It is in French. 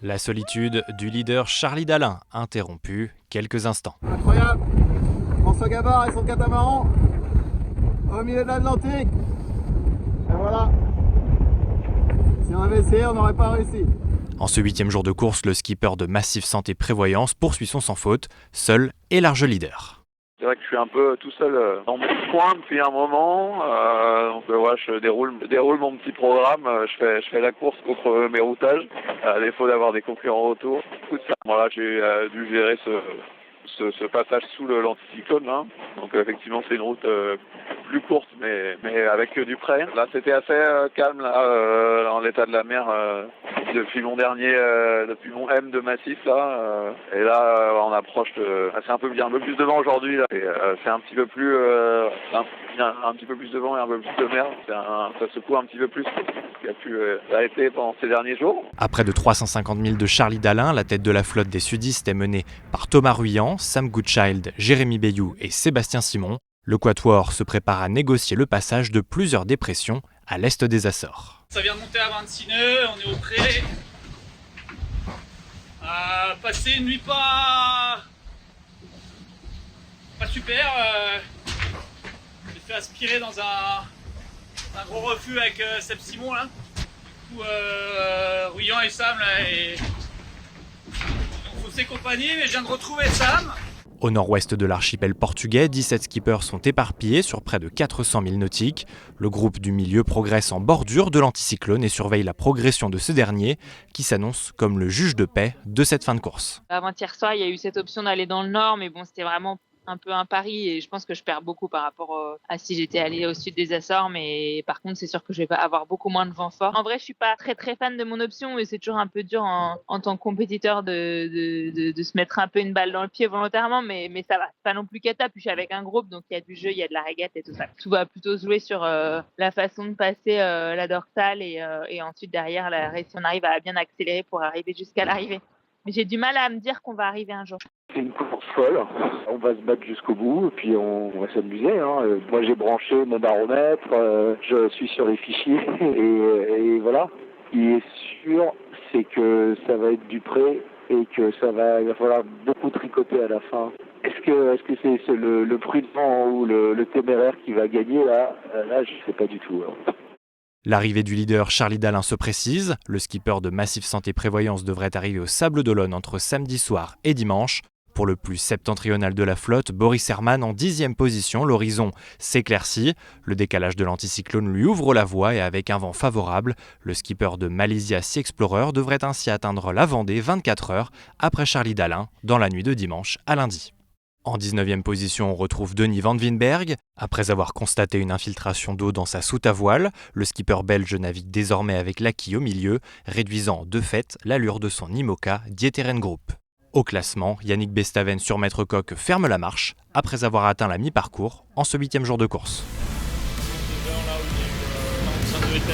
La solitude du leader Charlie Dalin, interrompue quelques instants. Incroyable, François Gabard et son catamaran au milieu de l'Atlantique. Et voilà, si on avait essayé, on n'aurait pas réussi. En ce 8e jour de course, le skipper de Massif Santé Prévoyance poursuit son sans faute, seul et large leader. C'est vrai que je suis un peu tout seul dans mon coin depuis un moment, donc ouais, je déroule mon petit programme, je fais la course contre mes routages, à défaut d'avoir des concurrents autour. Voilà, j'ai dû gérer ce passage sous l'anticyclone, hein. Donc effectivement c'est une route plus courte mais avec du près. Là c'était assez calme là, en l'état de la mer depuis mon M de Massif là, et là on approche c'est un peu plus devant aujourd'hui là, et c'est un petit peu plus un petit peu plus devant et un peu plus de mer, ça secoue un petit peu plus qu'il a pu arrêter pendant ces derniers jours. À près de 350 000 de Charlie Dalin, la tête de la flotte des sudistes est menée par Thomas Ruyant, Sam Goodchild, Jérémy Bayou et Sébastien Simon. Le quatuor se prépare à négocier le passage de plusieurs dépressions à l'est des Açores. Ça vient de monter à 26 nœuds, on est au pré. Passer une nuit pas super. J'ai fait aspirer dans un gros refus avec Seb Simon là. Du coup, Ruyant et Sam là, et on faisait compagnie, mais je viens de retrouver Sam. Au nord-ouest de l'archipel portugais, 17 skippers sont éparpillés sur près de 400 000 nautiques. Le groupe du milieu progresse en bordure de l'anticyclone et surveille la progression de ce dernier, qui s'annonce comme le juge de paix de cette fin de course. Avant-hier soir, il y a eu cette option d'aller dans le nord, mais bon, c'était vraiment un peu un pari et je pense que je perds beaucoup par rapport à si j'étais allée au sud des Açores, mais par contre c'est sûr que je vais avoir beaucoup moins de vent fort. En vrai, je suis pas très fan de mon option et c'est toujours un peu dur en tant que compétiteur de se mettre un peu une balle dans le pied volontairement, mais ça va, c'est pas non plus cata, puis je suis avec un groupe donc il y a du jeu, il y a de la régate et tout ça. Tout va plutôt se jouer sur la façon de passer la dorsale et ensuite derrière si on arrive à bien accélérer pour arriver jusqu'à l'arrivée. Mais j'ai du mal à me dire qu'on va arriver un jour. C'est une course folle, on va se battre jusqu'au bout et puis on va s'amuser, hein. Moi j'ai branché mon baromètre, je suis sur les fichiers et voilà. Ce qui est sûr, c'est que ça va être du prêt et que il va falloir beaucoup tricoter à la fin. Est-ce que c'est le prudent ou le téméraire qui va gagner là je sais pas du tout. Hein. L'arrivée du leader Charlie Dalin se précise. Le skipper de Massif Santé Prévoyance devrait arriver au Sables d'Olonne entre samedi soir et dimanche. Pour le plus septentrional de la flotte, Boris Herman en 10e position, l'horizon s'éclaircit. Le décalage de l'anticyclone lui ouvre la voie et avec un vent favorable, le skipper de Malaysia Sea Explorer devrait ainsi atteindre la Vendée 24 heures après Charlie Dalin dans la nuit de dimanche à lundi. En 19e position, on retrouve Denis Van Winberg. Après avoir constaté une infiltration d'eau dans sa soute à voile, le skipper belge navigue désormais avec la quille au milieu, réduisant de fait l'allure de son IMOCA Dieteren Group. Au classement, Yannick Bestaven sur Maître Coq ferme la marche après avoir atteint la mi-parcours en ce 8e jour de course. Là où ça doit être